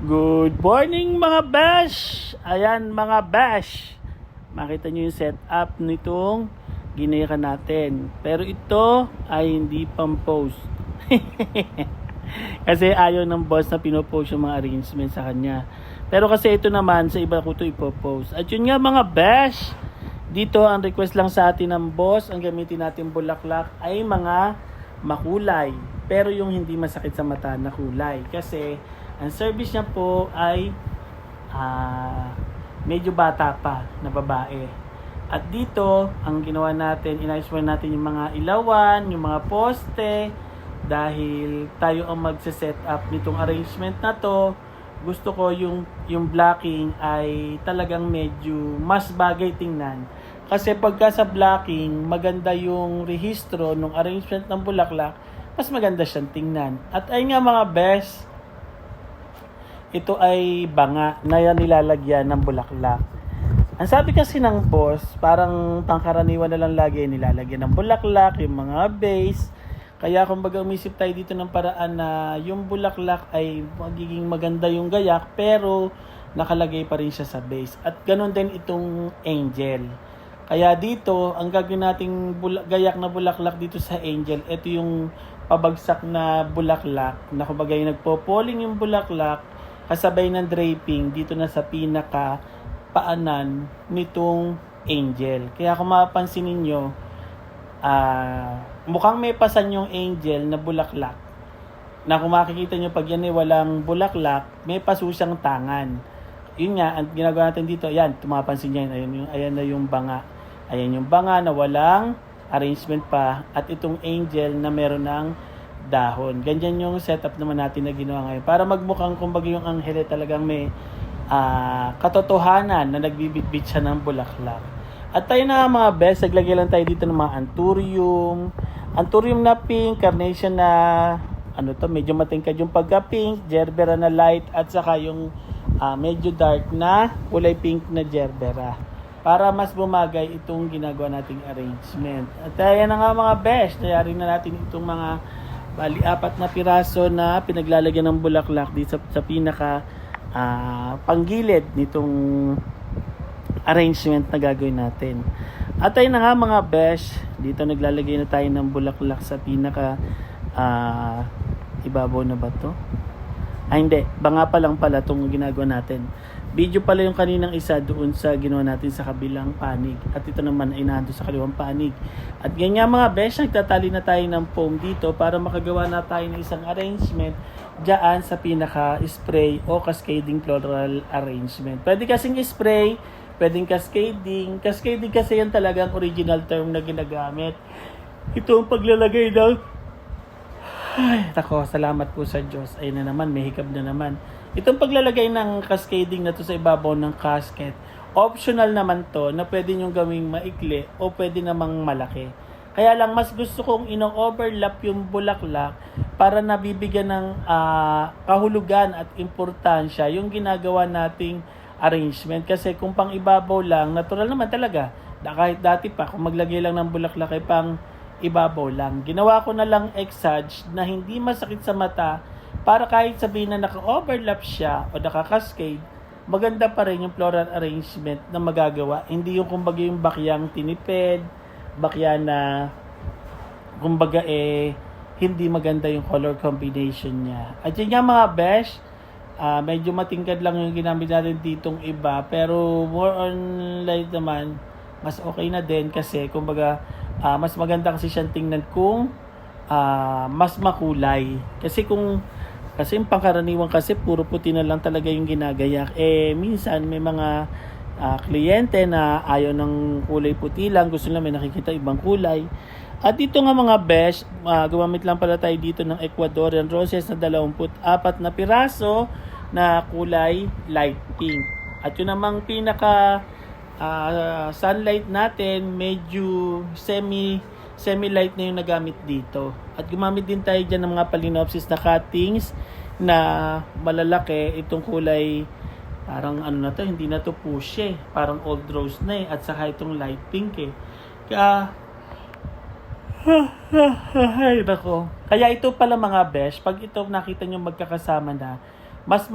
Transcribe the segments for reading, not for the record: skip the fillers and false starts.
Good morning mga bash! Ayan mga bash, makita nyo yung setup nitong ginira natin. Pero ito ay hindi pang post. Kasi ayaw ng boss na pinopost yung mga arrangement sa kanya. Pero kasi ito naman, sa iba ko ito ipopost. At yun nga mga bash, dito ang request lang sa atin ng boss, ang gamitin natin bulaklak ay mga makulay. Pero yung hindi masakit sa mata na kulay. Kasi ang service niya po ay medyo bata pa na babae. At dito, ang ginawa natin, inayos natin yung mga ilawan, yung mga poste, dahil tayo ang magse-set up nitong arrangement na to. Gusto ko yung blocking ay talagang medyo mas bagay tingnan. Kasi pagka sa blocking, maganda yung rehistro ng arrangement ng bulaklak, mas maganda siyang tingnan. At ay nga mga best, ito ay banga na yan nilalagyan ng bulaklak. Ang sabi kasi ng boss, parang pangkaraniwan na lang lagi nilalagyan ng bulaklak, yung mga base. Kaya kumbaga umisip tayo dito ng paraan na yung bulaklak ay magiging maganda yung gayak, pero nakalagay pa rin siya sa base. At ganoon din itong angel. Kaya dito, ang gagawin nating gayak na bulaklak dito sa angel, ito yung pabagsak na bulaklak, na kumbaga yung nagpo-polling yung bulaklak, kasabay ng draping dito na sa pinaka paanan nitong angel. Kaya kung mapapansin ninyo, mukhang may pasan yung angel na bulaklak. Na kung makikita nyo pag yan ay walang bulaklak, may paso siyang tangan. Yun nga, ang ginagawa natin dito, ayan, tumapansin nyo, ayan na yung banga. Ayan yung banga na walang arrangement pa. At itong angel na meron ng dahon. Ganyan yung setup naman natin na ginawa ngayon. Para magmukhang kumbaga yung anghel talagang may katotohanan na nagbibitbit siya ng bulaklak. At tayo na mga best, naglagay lang tayo dito ng mga anthurium. Anthurium na pink, carnation na medyo matingkad yung pagka-pink, gerbera na light, at saka yung medyo dark na kulay pink na gerbera. Para mas bumagay itong ginagawa nating arrangement. At ayan na nga mga best, tayari na natin itong mga bali 4 na piraso na pinaglalagyan ng bulaklak dito sa pinaka panggilid nitong arrangement na gagawin natin. At ayun na nga mga besh, dito naglalagay na tayo ng bulaklak sa pinaka ibabaw na ba to? Hindi, banga pa lang pala itong ginagawa natin. Video pala yung kaninang isa doon sa ginawa natin sa kabilang panig. At ito naman ay nando sa kaliwang panig. At ganyan mga besh, nagtatali na tayo ng foam dito para makagawa na tayo ng isang arrangement dyan sa pinaka-spray o cascading floral arrangement. Pwede kasing spray, pwedeng cascading. Cascading kasi yan talagang original term na ginagamit. Ito ang paglalagay ng salamat po sa Diyos. Ayun na naman, may hikab na naman. Itong paglalagay ng cascading na to sa ibabaw ng casket, optional naman to na pwede nyo gawing maikli o pwede namang malaki. Kaya lang mas gusto kong ino-overlap yung bulaklak para nabibigyan ng kahulugan at importansya yung ginagawa nating arrangement. Kasi kung pang ibabaw lang, natural naman talaga. Kahit dati pa, kung maglagay lang ng bulaklak ay pang ibabaw lang. Ginawa ko na lang exage na hindi masakit sa mata para kahit sabihin na naka-overlap siya o naka-cascade, maganda pa rin yung floral arrangement na magagawa. Hindi yung kumbaga yung bakyang tinipid, bakya na kumbaga hindi maganda yung color combination niya. At yun nga mga besh, medyo matingkad lang yung ginamit natin ditong iba, pero more on light naman, mas okay na din kasi kumbaga mas maganda kasi siyang tingnan kung mas makulay. Kasi yung pangkaraniwan kasi puro puti na lang talaga yung ginagayak. Minsan may mga kliyente na ayaw ng kulay puti lang, gusto nila may nakikita ibang kulay. At dito nga mga besh, gumamit lang pala tayo dito ng Ecuadorian roses na 24 na piraso na kulay light pink. At yun namang pinaka sunlight natin, medyo semi-light na yung nagamit dito. At gumamit din tayo dyan ng mga Phalaenopsis na cuttings na malalaki. Itong kulay, parang hindi na to push parang old rose na At saka itong light pink Kaya, ay nako. Kaya ito pala mga besh, pag ito nakita nyo magkakasama na, mas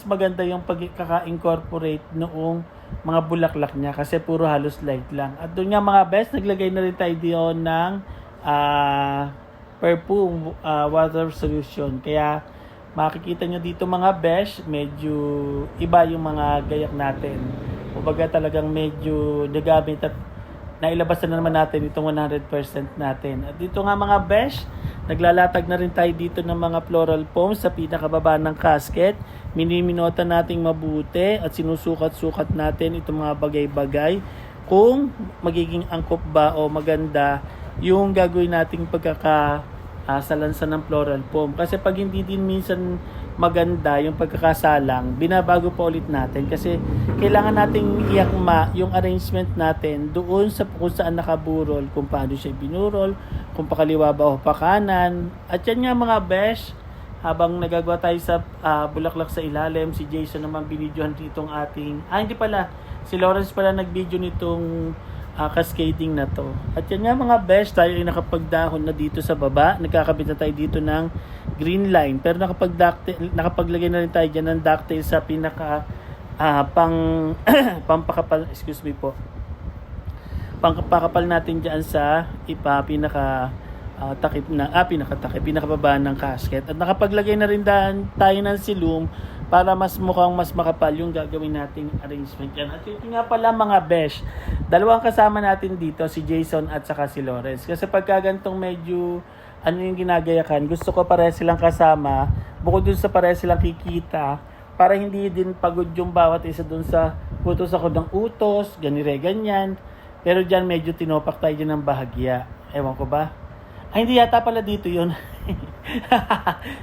maganda yung pagkaka-incorporate noong mga bulaklak niya kasi puro halos light lang. At doon nga mga best, naglagay na rin tayo diyon ng perfume water solution. Kaya makikita nyo dito mga besh, medyo iba yung mga gayak natin. Kumbaga talagang medyo nagamit at nailabas na naman natin itong 100% natin. At dito nga mga besh, naglalatag na rin tayo dito ng mga floral foam sa pinakababa ng casket. Miniminota nating mabuti at sinusukat-sukat natin itong mga bagay-bagay kung magiging angkop ba o maganda yung gagawin nating pagkakasalansan ng floral foam. Kasi pag hindi din minsan maganda yung pagkakasalang, binabago pa ulit natin kasi kailangan nating iakma yung arrangement natin doon sa kung saan nakaburol, kung paano siya binurol, kung pakaliwa ba o pakanan. At yan nga mga besh, habang nagagawa tayo sa bulaklak sa ilalim, si Jason naman binidyohan ditong ating, hindi pala, si Lawrence pala nag-video nitong cascading na to. At yan nga mga besh, tayo ay nakapagdahon na dito sa baba. Nagkakabit na tayo dito ng green line. Pero nakapaglagay na rin tayo dyan ng ducktail sa pinaka pampakapal, excuse me po. Pangkapakapal natin dyan sa pinakababa ng casket. At nakapaglagay na rin tayo ng silum para mukhang mas makapal yung gagawin nating arrangement yan. At yun nga pala mga besh, dalawang kasama natin dito, si Jason at saka si Lawrence. Kasi pagka gantong medyo yung ginagayakan, gusto ko pare silang kasama, bukod dun sa pare silang kikita, para hindi din pagod yung bawat isa dun sa utos ako ng utos, ganyan. Pero dyan medyo tinopak tayo dyan ng bahagya. Ewan ko ba? Hindi yata pala dito yun.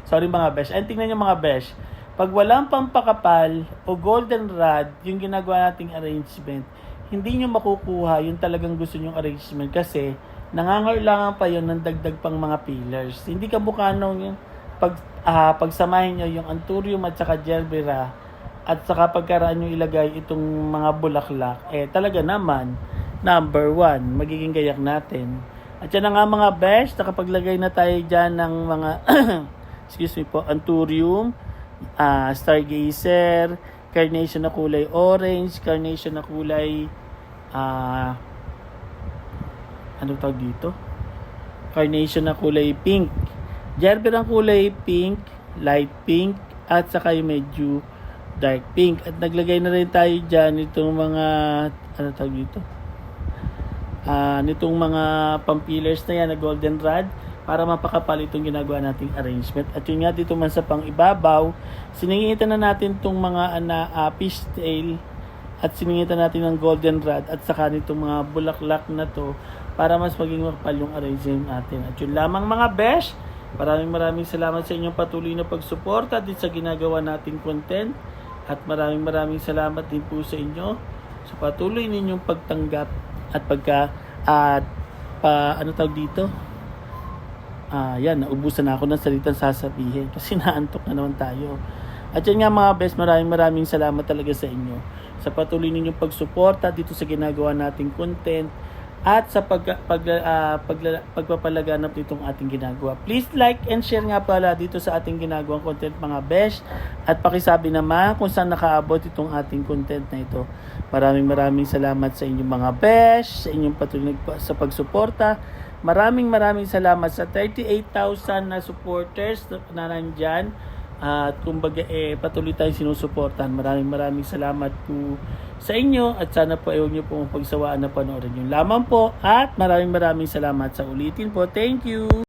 Sorry mga besh. Tingnan nyo mga besh. Pag walang pampakapal o golden rod, yung ginagawa nating arrangement, hindi nyo makukuha yung talagang gusto nyong arrangement kasi nangangailangan pa yun ng dagdag pang mga pillars. Hindi ka mukha nung pagsamahin nyo yung anthurium at saka gerbera at saka pagkaraan nyo ilagay itong mga bulaklak, talaga naman, number 1, magiging gayak natin. At yan na nga mga besh, nakapaglagay na tayo dyan ng mga excuse me po, anthurium, stargazer, carnation na kulay orange, carnation na kulay ano tawag dito? Carnation na kulay pink, gerbera ang kulay pink, light pink, at saka yung medyo dark pink. At naglagay na rin tayo dyan itong mga ano tawag dito? Nitong mga pampillars na yan na golden rod para mapakapal itong ginagawa nating arrangement. At yun nga dito man sa pang ibabaw, siningitan na natin itong mga fishtail at siningitan natin ng golden rod at saka nitong mga bulaklak na to para mas maging makapal yung arrangement natin. At yun lamang mga besh, maraming salamat sa inyong patuloy na pagsuporta din sa ginagawa nating content at maraming salamat din po sa inyo sa patuloy ninyong pagtanggap at ano tawag dito? Yan, naubusan na ako ng salitang sasabihin kasi naantok na naman tayo. At yan nga mga best, maraming salamat talaga sa inyo sa patuloy ninyong pagsuporta dito sa ginagawa nating content at sa pagpapalaganap nitong ating ginagawa. Please like and share nga pala dito sa ating ginagawang content mga besh at pakisabi naman kung saan nakaabot itong ating content na ito. Maraming salamat sa inyong mga besh, sa inyong patuloy sa pagsuporta. Maraming salamat sa 38,000 na supporters na nandyan. At kumbaga patuloy tayong sinusuportahan. Maraming salamat po sa inyo at sana po ayaw nyo po pagsawaan na panoorin yung lamang po at maraming salamat sa ulitin po. Thank you!